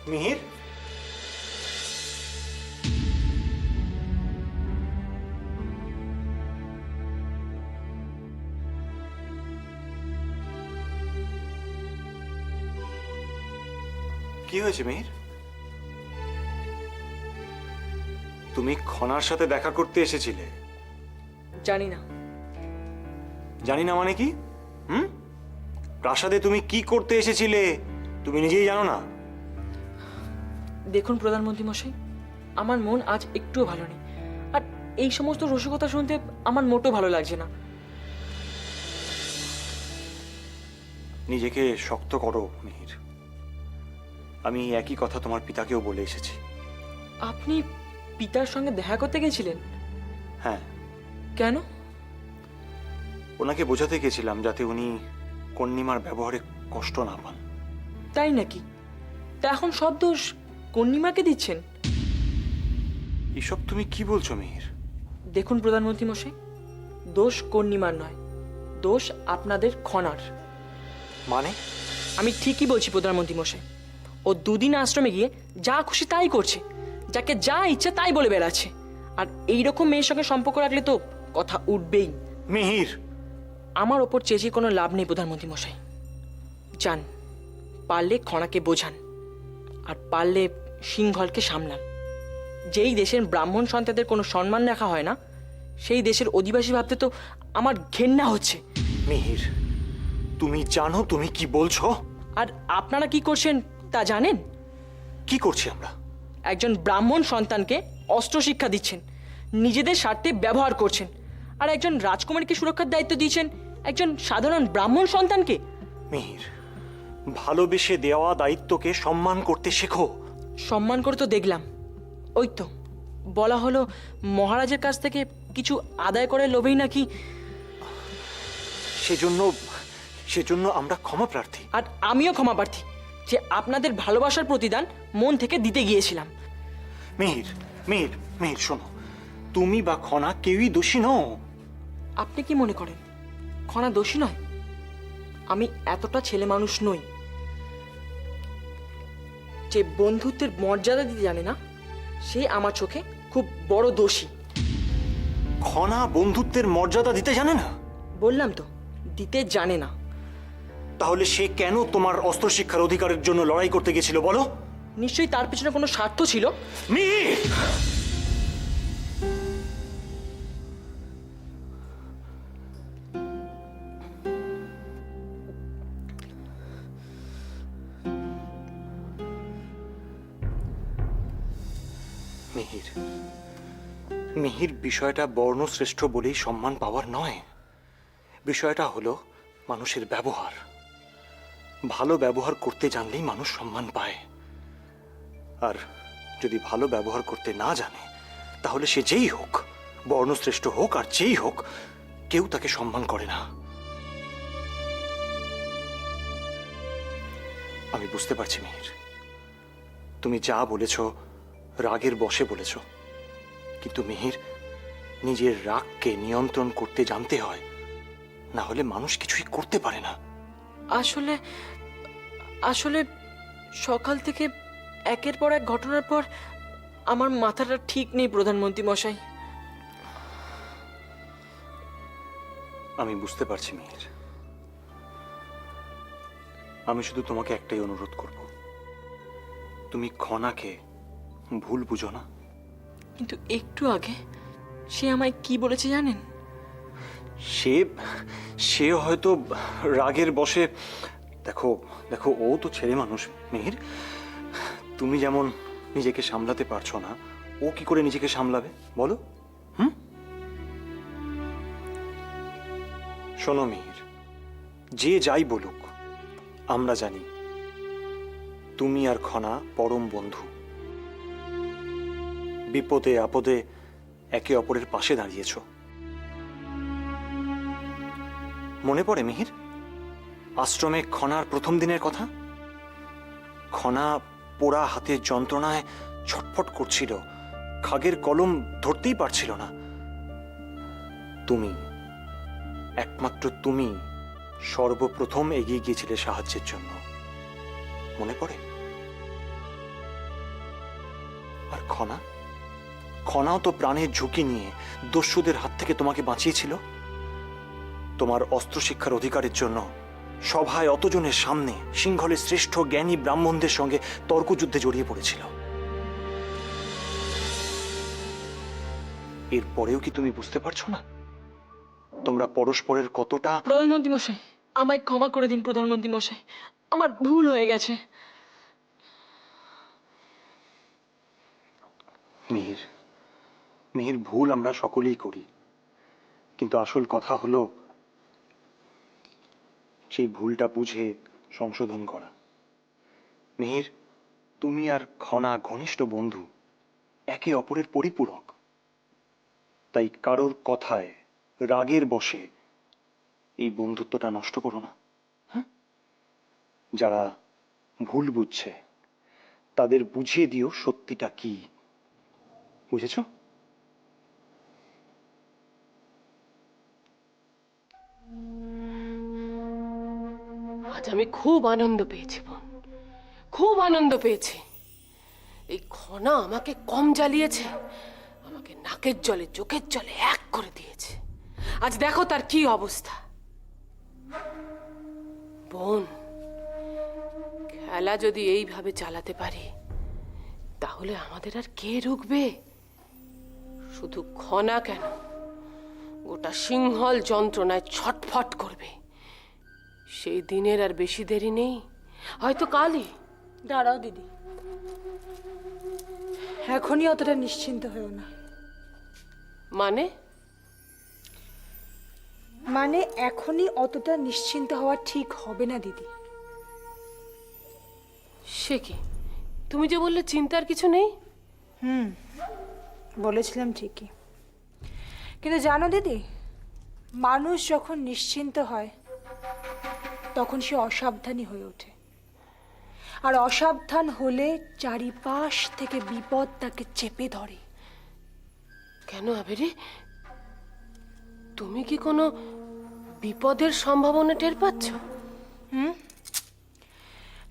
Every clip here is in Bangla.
মিহির, কি হয়েছে মিহির? তুমি খনার সাথে দেখা করতে এসেছিলে? জানি না। জানি না মানে কি? প্রাসাদে তুমি কি করতে এসেছিলে তুমি নিজেই জানো না? দেখুন প্রধানমন্ত্রী মশাই, আমার মন আজ একটুও ভালো নেই। আর এই সমস্ত রসিকতা শুনতে আমার মোটেও ভালো লাগছে না। নিজেকে শক্ত করো মিহির। আমি একই কথা তোমার পিতাকেও বলে এসেছি। আপনি পিতার সঙ্গে দেখা করতে গেছিলেন? হ্যাঁ। কেন? ওনাকে বোঝাতে গেছিলাম যাতে উনি কন্নিমার ব্যবহারে কষ্ট না পান। তাই নাকি? তা এখন সব দোষ কন্নিমাকে দিচ্ছেন? এসব তুমি কি বলছো মিহির? দেখুন প্রধানমন্ত্রী মশাই, দোষ কন্নিমার নয়, দোষ আপনাদের খনার। মানে? আমি ঠিকই বলছি প্রধানমন্ত্রী মশাই। ও দুদিন আশ্রমে গিয়ে যা খুশি তাই করছে, যাকে যা ইচ্ছা তাই বলে বেড়াচ্ছে। আর এইরকম মেয়ের সঙ্গে সম্পর্ক রাখলে তো কথা উঠবেই। মিহির, আমার ওপর চেঁচিয়ে কোনো লাভ নেই প্রধানমন্ত্রী মশাই। যান, পারলে খনাকে বোঝান, আর পারলে সিংহলকে সামলান। যেই দেশের ব্রাহ্মণ সন্তানদের কোনো সম্মান রাখা হয় না, সেই দেশের অধিবাসী ভাবতে তো আমার ঘেন্না হচ্ছে। মিহির, তুমি জানো তুমি কি বলছো? আর আপনারা কি করছেন তা জানেন? কি করছি আমরা? একজন ব্রাহ্মণ সন্তানকে অস্ত্র শিক্ষা দিচ্ছেন, নিজেদের স্বার্থে ব্যবহার করছেন। আর একজন রাজকুমারীকে সুরক্ষার দায়িত্ব দিয়েছেন একজন সাধারণ ব্রাহ্মণ সন্তানকে। মিহির, ভালোবেসে দেওয়া দায়িত্বকে সম্মান করতে শেখো। সম্মান করে তো দেখলাম। ওই তো বলা হলো মহারাজের কাছ থেকে কিছু আদায় করে লোভেই নাকি। সেজন্য আমরা ক্ষমা প্রার্থী। আর আমিও ক্ষমা প্রার্থী যে আপনাদের ভালোবাসার প্রতিদান মন থেকে দিতে গিয়েছিলাম। মিহির, মিহির, মিহির শোনো, তুমি বা খনা কেউই দোষী নও। আপনি কি মনে করেন খনা দোষী নয়? আমি এতটা ছেলে মানুষ নই যে বন্ধুত্বের মর্যাদা দিতে জানে না, সে আমার চোখে খুব বড় দোষী। খনা বন্ধুত্বের মর্যাদা দিতে জানে না? বললাম তো, দিতে জানে না। তাহলে সে কেন তোমার অস্ত্র শিক্ষার অধিকারের জন্য লড়াই করতে গেছিল বলো? নিশ্চয়ই তার পিছনে কোনো স্বার্থ ছিল। মিহির, মিহির, মিহির, বিষয়টা বর্ণশ্রেষ্ঠ বলেই সম্মান পাওয়ার নয়। বিষয়টা হলো মানুষের ব্যবহার। ভালো ব্যবহার করতে জানলেই মানুষ সম্মান পায়। আর যদি ভালো ব্যবহার করতে না জানে, তাহলে সে যেই হোক, বর্ণশ্রেষ্ঠ হোক আর যেই হোক, কেউ তাকে সম্মান করে না। আমি বুঝতে পারছি মিহির, তুমি যা বলেছ রাগের বশে বলেছ। কিন্তু মিহির, নিজের রাগকে নিয়ন্ত্রণ করতে জানতে হয়, না হলে মানুষ কিছুই করতে পারে না। আসলে আসলে সকাল থেকে একের পর এক ঘটনার পর আমার মাথাটা ঠিক নেই প্রধানমন্ত্রী মশাই। আমি বুঝতে পারছি মিহির। আমি শুধু তোমাকে একটাই অনুরোধ করব, তুমি খনাকে ভুল বুঝো না। কিন্তু একটু আগে সে আমায় কি বলেছে জানেন? সে সে হয়তো রাগের বশে, দেখো দেখো, ও তো ছেলে মানুষ মিহির। তুমি যেমন নিজেকে সামলাতে পারছো না, ও কি করে নিজেকে সামলাবে বলো? শোনো মিহির, যে যাই বলুক, আমরা জানি তুমি আর খনা পরম বন্ধু। বিপদে আপদে একে অপরের পাশে দাঁড়িয়েছ। মনে পড়ে মিহির আশ্রমে খনার প্রথম দিনের কথা? খনা পোড়া হাতের যন্ত্রণায় ছটফট করছিল, খাগের কলম ধরতেই পারছিল না। তুমি, একমাত্র তুমি সর্বপ্রথম এগিয়ে গিয়েছিলে সাহায্যের জন্য। মনে পড়ে? আর খনা, খনাও তো প্রাণের ঝুঁকি নিয়ে দস্যুদের হাত থেকে তোমাকে বাঁচিয়েছিল। তোমার অস্ত্র শিক্ষার অধিকারের জন্য সভায় অতজনের সামনে সিংহলের শ্রেষ্ঠ জ্ঞানী ব্রাহ্মণদের সঙ্গে তর্কযুদ্ধে জড়িয়ে পড়েছিল। এরপরেও কি তুমি বুঝতে পারছো না তোমরা পরস্পরের কতটা? প্রধানমন্ত্রী মশাই, আমায় ক্ষমা করে দিন প্রধানমন্ত্রী মশাই, আমার ভুল হয়ে গেছে। মিহির, মিহির, ভুল আমরা সকলেই করি, কিন্তু আসল কথা হলো সেই ভুলটা বুঝে সংশোধন করা। মিহির, তুমি আর খনা ঘনিষ্ঠ বন্ধু, একে অপরের পরিপূরক। তাই কারোর কথায় রাগের বশে এই বন্ধুত্বটা নষ্ট করো না। হ্যাঁ, যারা ভুল বুঝছে তাদের বুঝিয়ে দিও সত্যিটা কি। বুঝেছো? আজ আমি খুব আনন্দ পেয়েছি বোন, খুব আনন্দ পেয়েছি। এই খনা আমাকে কম জ্বালিয়েছে, আমাকে নাকের জলে চোখের জলে এক করে দিয়েছে। আজ দেখো তার কি অবস্থা। বোন, খেলা যদি এইভাবে চালাতে পারি তাহলে আমাদের আর কে রুখবে? শুধু খনা কেন, গোটা সিংহল যন্ত্রণায় ছটফট করবে। সেই দিনের আর বেশি দেরি নেই, হয়তো কালই। দাঁড়াও দিদি, এখনই অতটা নিশ্চিন্ত হয়েও না। মানে এখনই অতটা নিশ্চিন্ত হওয়া ঠিক হবে না দিদি। সে কি, তুমি যে বললে চিন্তার কিছু নেই? বলেছিলাম ঠিকই, কিন্তু জানো দিদি, মানুষ যখন নিশ্চিন্ত হয় তখন সে অসাবধানী হয়ে ওঠে, আর অসাবধান হলে চারিপাশ থেকে বিপদ তাকে চেপে ধরে। কেন আবেরি, তুমি কি কোনো বিপদের সম্ভাবনা টের পাচ্ছ?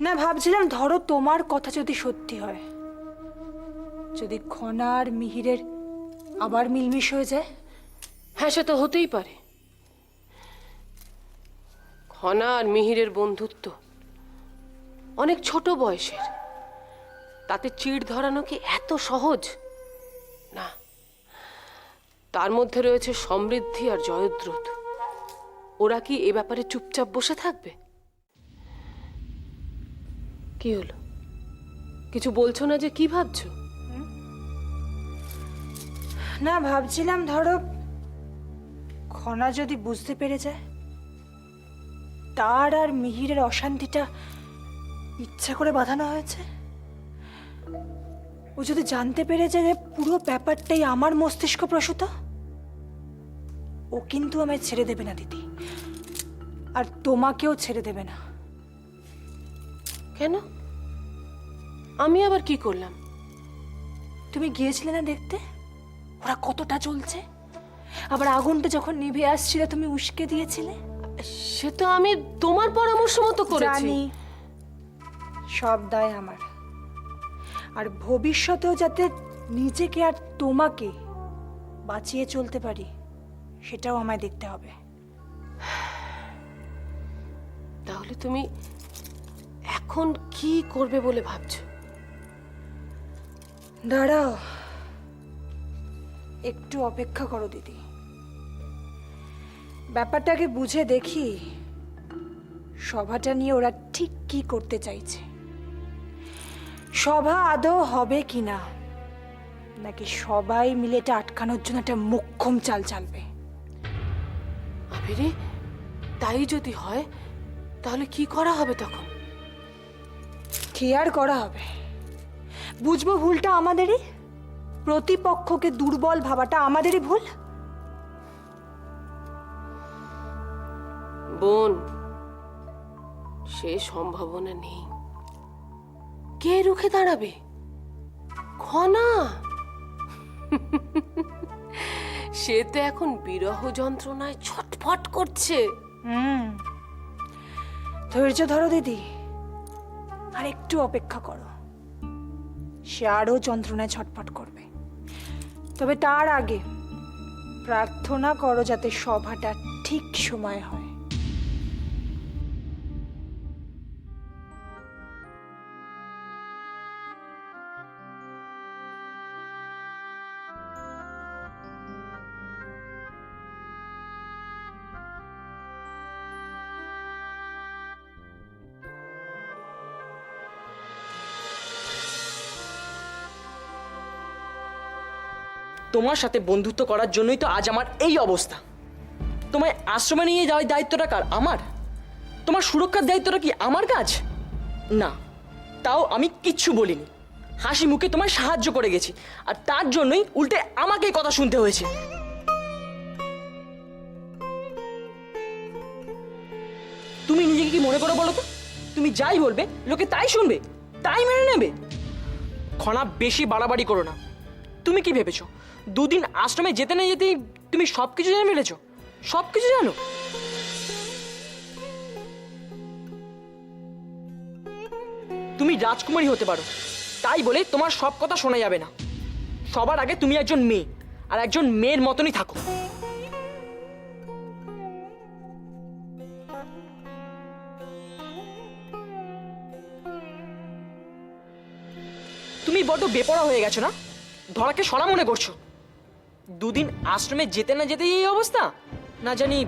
না, ভাবছিলাম ধরো তোমার কথা যদি সত্যি হয়, যদি খনা আর মিহিরের আবার মিলমিশ হয়ে যায়। হ্যাঁ, সে তো হতেই পারে। খনা আর মিহিরের বন্ধুত্ব অনেক ছোট বয়সের, তাতে চিড় ধরানো কি এত সহজ? না, তার মধ্যে রয়েছে সমৃদ্ধি আর জয়দ্রথ। ওরা কি এ ব্যাপারে চুপচাপ বসে থাকবে? কি হলো, কিছু বলছো না যে? কি ভাবছো? না, ভাবছিলাম ধরো খনা যদি বুঝতে পেরে যায় তার আর মিহিরের অশান্তিটা ইচ্ছা করে বাঁধানো হয়েছে, ও যদি জানতে পেরে যায় যে পুরো ব্যাপারটাই আমার মস্তিষ্ক প্রসূত, ও কিন্তু আমায় ছেড়ে দেবে না দিদি, আর তোমাকেও ছেড়ে দেবে না। কেন? আমি আবার কি করলাম? তুমি গিয়েছিলে না দেখতে ওরা কতটা চলছে? আবার আগুনটা যখন নিভে আসছিল তুমি উস্কে দিয়েছিলে। সে তো আমি তোমার পরামর্শ মতো করেছি। জানি, সব দায় আমার। আর ভবিষ্যতেও যাতে নিজেকে আর তোমাকে বাঁচিয়ে চলতে পারি সেটাও আমায় দেখতে হবে। তাহলে তুমি এখন কি করবে বলে ভাবছো? দাঁড়াও, একটু অপেক্ষা করো দিদি, ব্যাপারটাকে বুঝে দেখি সভাটা নিয়ে ওরা ঠিক কি করতে চাইছে। সভা আদৌ হবে কিনা, নাকি সবাই মিলে এটা আটকানোর জন্য একটা মোক্ষম চাল চালবে। আবিরে, তাই যদি হয় তাহলে কি করা হবে তখন? কি আর করা হবে, বুঝবো ভুলটা আমাদেরই, প্রতিপক্ষকে দুর্বল ভাবাটা আমাদেরই ভুল। বোন, সে সম্ভাবনা নেই। কে রুখে দাঁড়াবে? খনা। সে তো এখন বিরহ যন্ত্রণায় ছটফট করছে। ধৈর্য ধরো দিদি, আর একটু অপেক্ষা করো, সে আরও যন্ত্রণায় ছটফট করবে। তবে তার আগে প্রার্থনা করো যাতে সভাটা ঠিক সময় হয়। তোমার সাথে বন্ধুত্ব করার জন্যই তো আজ আমার এই অবস্থা। তোমায় আশ্রমে নিয়ে যাওয়ার দায়িত্বটা কার? আমার। তোমার সুরক্ষার দায়িত্বটা কি আমার কাজ? না, তাও আমি কিচ্ছু বলিনি, হাসি মুখে তোমায় সাহায্য করে গেছি, আর তার জন্যই উল্টে আমাকে এই কথা শুনতে হয়েছে। তুমি নিজেকে কি মনে করো বলো তো? তুমি যাই বলবে লোকে তাই শুনবে, তাই মেনে নেবে? ক্ষণা বেশি বাড়াবাড়ি করো না। তুমি কি ভেবেছো দুদিন আশ্রমে যেতে না যেতেই তুমি সবকিছু জেনে ফেলেছো? সবকিছু জানো? তুমি রাজকুমারী হতে পারো, তাই বলে তোমার সব কথা শোনা যাবে না। সবার আগে তুমি একজন মেয়ে, আর একজন মেয়ের মতনই থাকো। তুমি বড্ড বেপরোয়া হয়ে গেছো না? ধরাকে সরা মনে করছো? দুদিন আশ্রমে যেতে না যেতেই এই অবস্থা? না জানি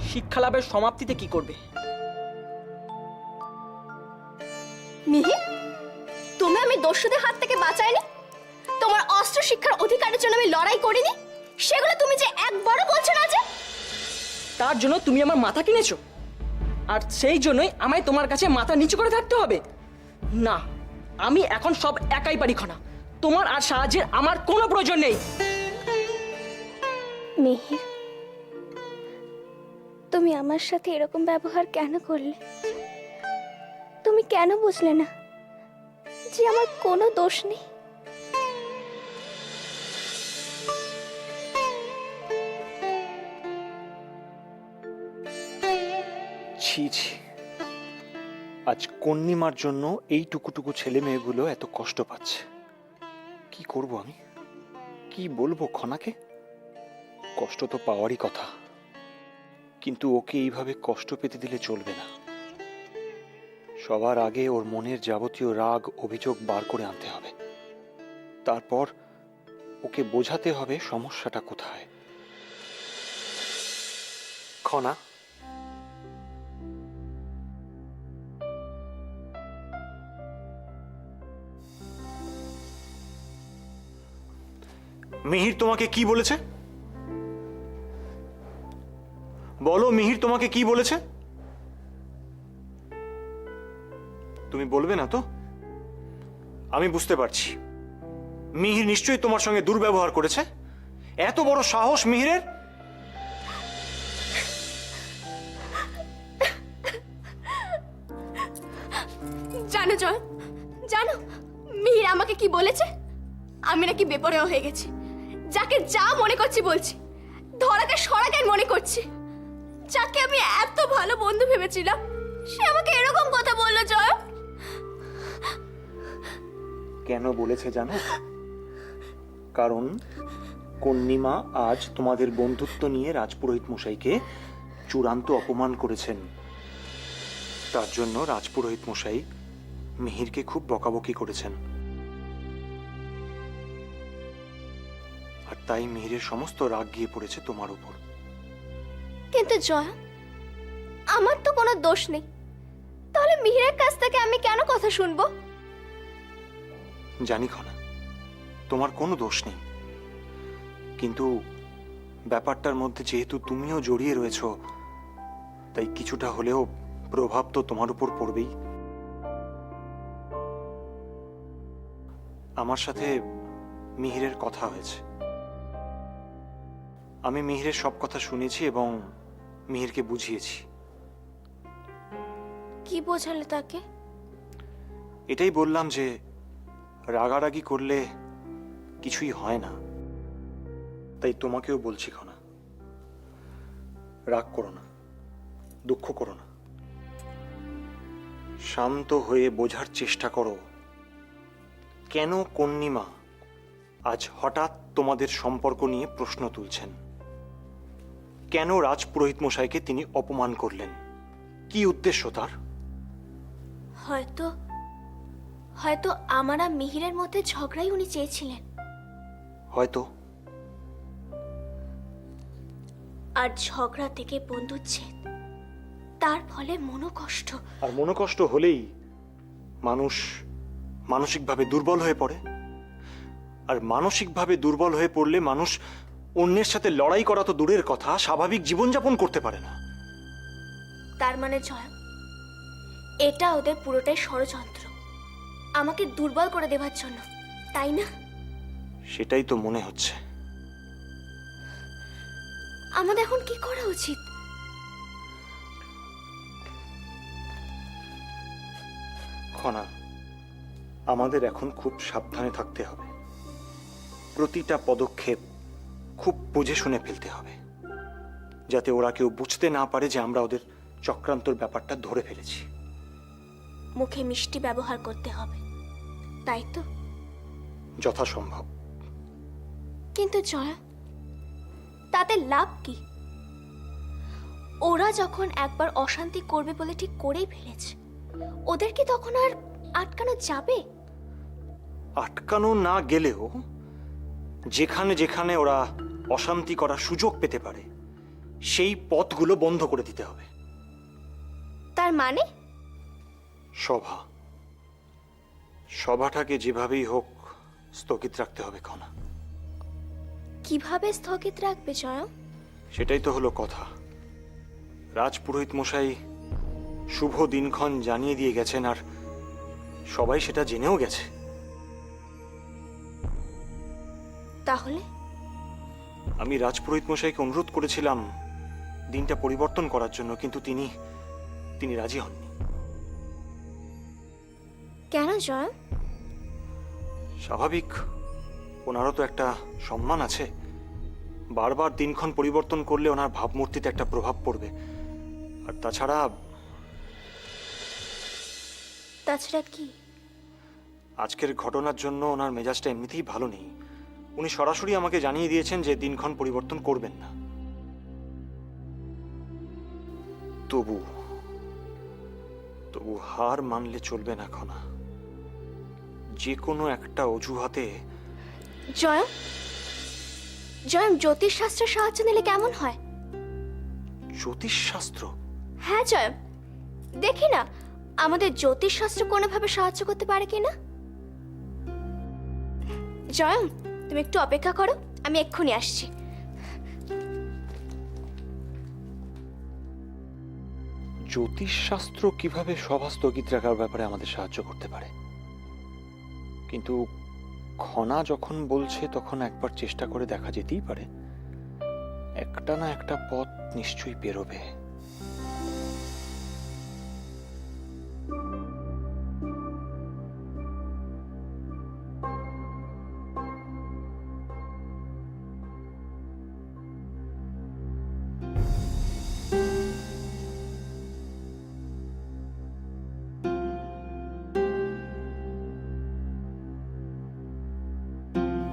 শিক্ষা লাভের সমাপ্তিতে কি করবে। মিহির, তুমি আমি দস্যুদের হাত থেকে বাঁচাইনি, তোমার অস্ত্র শিক্ষার অধিকারের জন্য আমি লড়াই করিনি, সেগুলো তুমি যে একবারও বলছো না যে। তার জন্য তুমি আমার মাথা কিনেছো, আর সেই জন্যই আমায় তোমার কাছে মাথা নিচু করে থাকতে হবে? না, আমি এখন সব একাই পারি খনা। তোমার আর সাহায্যের আমার কোনো প্রয়োজন নেই। মিহির, তুমি আমার সাথে এরকম ব্যবহার কেন করলে? তুমি কেন বুঝলে না যে আমার কোনো দোষ নেই? ছি ছি, আজ কন্নিমার জন্য এই টুকুটুকু ছেলে মেয়েগুলো এত কষ্ট পাচ্ছে। কি করব আমি? কি বলবো খনাকে? কষ্ট তো পাওয়ারই কথা, কিন্তু ওকে এইভাবে কষ্ট পেতে দিলে চলবে না। সবার আগে ওর মনের যাবতীয় রাগ অভিযোগ বার করে আনতে হবে, তারপর ওকে বোঝাতে হবে সমস্যাটা কোথায়। খনা, মিহির তোমাকে কি বলেছে? বলো, মিহির তোমাকে কি বলেছে? তুমি বলবে না তো? আমি বুঝতে পারছি মিহির নিশ্চয়ই তোমার সঙ্গে দুর্ব্যবহার করেছে। এত বড় সাহস মিহিরের! জানো জয়, জানো মিহির আমাকে কি বলেছে? আমি নাকি বেপরোয়া হয়ে গেছি, যাকে যা মনে করছি বলছি, ধরাকে সরাকে মনে করছি। যাকে আমি এত ভালো বন্ধু ভেবেছিলাম সে আমাকে এরকম কথা বললো। জয়, কেন বলেছে জানো? কারণ কন্নিমা আজ তোমাদের বন্ধুত্ব নিয়ে রাজপুরোহিত মশাইকে চূড়ান্ত অপমান করেছেন। তার জন্য রাজপুরোহিত মশাই মিহিরকে খুব বকাবকি করেছেন, আর তাই মিহিরের সমস্ত রাগ গিয়ে পড়েছে তোমার উপর। কিন্তু জয়, আমার তো কোনো দোষ নেই, তাহলে মিহিরের কাছ থেকে আমি কেন কথা শুনবো? জানি খনা, তোমার কোনো দোষ নেই, কিন্তু ব্যাপারটার মধ্যে যেহেতু তুমিও জড়িয়ে রয়েছ, তাই কিছুটা হলেও প্রভাব তো তোমার উপর পড়বেই। আমার সাথে মিহিরের কথা হয়েছে, আমি মিহিরের সব কথা শুনেছি এবং মিহিরকে বুঝিয়েছি। কি বোঝালে তাকে? এটাই বললাম যে রাগারাগি করলে কিছুই হয় না, তাই তোমাকেও বলছি খনা, রাগ করো না, দুঃখ করো না, শান্ত হয়ে বোঝার চেষ্টা করো। কেন কন্নিমা আজ হঠাৎ তোমাদের সম্পর্ক নিয়ে প্রশ্ন তুলছেন? কেন রাজপুরোহিত মশাইকে তিনি অপমান করলেন? কি উদ্দেশ্য তার? হয়তো হয়তো আমার আর মিহিরের মধ্যে ঝগড়াই উনি চেয়েছিলেন। হয়তো। আর ঝগড়া থেকে বন্ধুচ্ছেদ, তার ফলে মনোকষ্ট। আর মনোকষ্ট হলেই মানুষ মানসিকভাবে দুর্বল হয়ে পড়ে। আর মানসিকভাবে দুর্বল হয়ে পড়লে মানুষ অন্যের সাথে লড়াই করা তো দূরের কথা, স্বাভাবিক জীবনযাপন করতে পারে না। তার মানে জয়, এটা ওদের পুরোটাই ষড়যন্ত্র, আমাকে দুর্বল করে দেবার জন্য, তাই না? সেটাই তো মনে হচ্ছে। আমাদের এখন কি করা উচিত? খনা, আমাদের এখন খুব সাবধানে থাকতে হবে। প্রতিটা পদক্ষেপ খুব বুঝে শুনে ফেলতে হবে, যাতে ওরা কেউ বুঝতে না পারে যে আমরা ওদের চক্রান্তর ব্যাপারটা ধরে ফেলেছি। মুখে মিষ্টি ব্যবহার করতে হবে, তাই তো? যথাসম্ভব। কিন্তু জয়া, তাতে লাভ কি? ওরা যখন একবার অশান্তি করবে বলে ঠিক করেই ফেলেছে, ওদের কি তখন আর আটকানো যাবে? আটকানো না গেলেও যেখানে যেখানে ওরা অশান্তি করার সুযোগ পেতে পারে সেই পথগুলো বন্ধ করে দিতে হবে। তার মানে? সভাটাকে যেভাবেই হোক স্থগিত রাখতে হবে খনা। কিভাবে স্থগিত রাখবে জয়া? সেটাই তো হলো কথা। রাজপুরোহিত মশাই শুভ দিনক্ষণ জানিয়ে দিয়ে গেছেন, আর সবাই সেটা জেনেও গেছে। তাহলে আমি রাজপুরোহিত মশাইকে অনুরোধ করেছিলাম দিনটা পরিবর্তন করার জন্য, কিন্তু তিনি রাজি হননি। কেন জয়া? স্বাভাবিক, ওনারও তো একটা সম্মান আছে। বারবার দিনক্ষণ পরিবর্তন করলে ওনার ভাবমূর্তিতে একটা প্রভাব পড়বে। আর তাছাড়া কি? আজকের ঘটনার জন্য ওনার মেজাজটা এমনিতেই ভালো নেই। উনি সরাসরি আমাকে জানিয়ে দিয়েছেন যে দিনক্ষণ পরিবর্তন করবেন না। তবু হার মানলে চলবে না খনা। যে কোনো একটা অজুহাতে। জয়া, জ্যোতিষ শাস্ত্রের সাহায্য নিলে কেমন হয়? জ্যোতিষ শাস্ত্র? হ্যাঁ জয়া, দেখি না আমাদের জ্যোতিষ শাস্ত্র কোনোভাবে সাহায্য করতে পারে কিনা। জয়া, তুমি একটু অপেক্ষা করো, আমি এক্ষুনি আসছি। জ্যোতিষ শাস্ত্র কিভাবে সভা স্থগিত রাখার ব্যাপারে আমাদের সাহায্য করতে পারে? কিন্তু খনা যখন বলছে তখন একবার চেষ্টা করে দেখা যেতেই পারে। একটা না একটা পথ নিশ্চয়ই বেরোবে।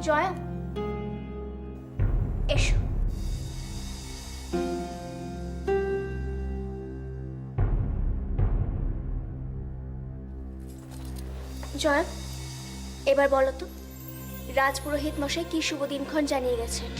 জয়া, এসো। জয়া, এবার বলো তো রাজপুরোহিত মশাই কি শুভ দিনক্ষণ জানিয়ে গেছেন?